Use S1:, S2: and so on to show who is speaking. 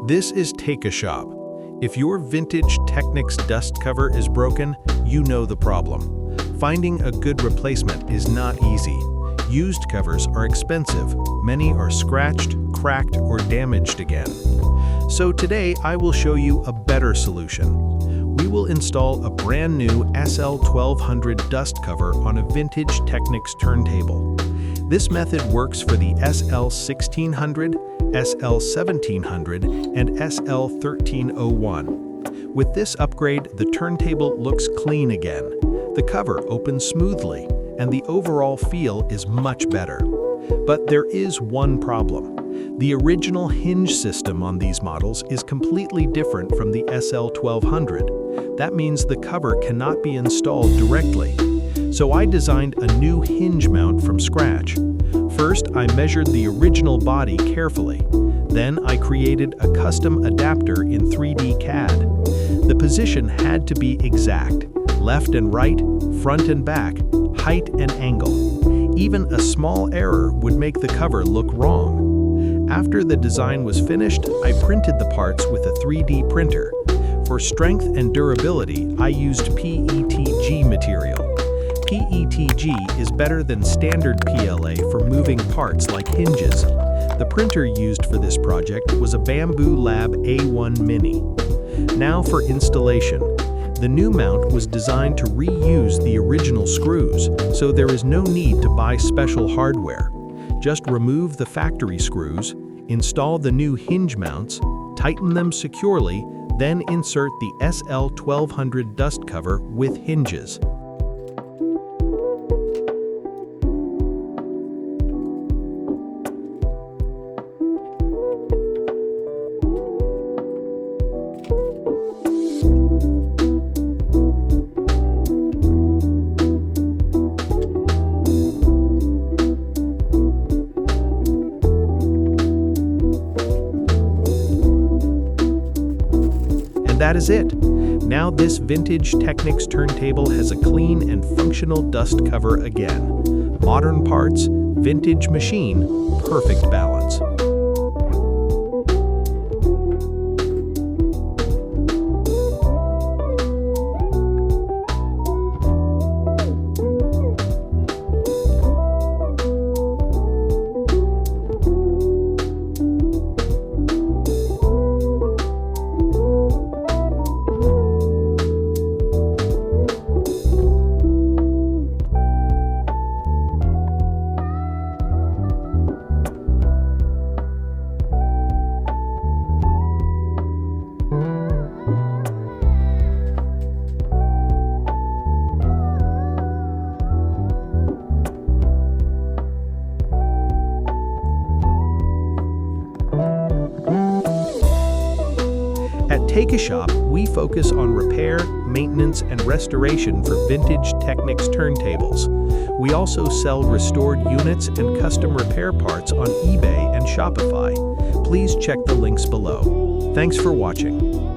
S1: This is Take a Shop. If your vintage Technics dust cover is broken, you know the problem. Finding a good replacement is not easy. Used covers are expensive. Many are scratched, cracked, or damaged again. So today I will show you a better solution. We will install a brand new SL-1200 dust cover on a vintage Technics turntable. This method works for the SL-1600, SL-1700, and SL-1301. With this upgrade, the turntable looks clean again. The cover opens smoothly, and the overall feel is much better. But there is one problem. The original hinge system on these models is completely different from the SL-1200. That means the cover cannot be installed directly. So I designed a new hinge mount from scratch. First, I measured the original body carefully. Then I created a custom adapter in 3D CAD. The position had to be exact: left and right, front and back, height and angle. Even a small error would make the cover look wrong. After the design was finished, I printed the parts with a 3D printer. For strength and durability, I used PETG material. PETG is better than standard PLA for moving parts like hinges. The printer used for this project was a Bamboo Lab A1 Mini. Now for installation. The new mount was designed to reuse the original screws, so there is no need to buy special hardware. Just remove the factory screws, install the new hinge mounts, tighten them securely, then insert the SL-1200 dust cover with hinges. That is it. Now this vintage Technics turntable has a clean and functional dust cover again. Modern parts, vintage machine, perfect balance. At Take a Shop, we focus on repair, maintenance, and restoration for vintage Technics turntables. We also sell restored units and custom repair parts on eBay and Shopify. Please check the links below. Thanks for watching.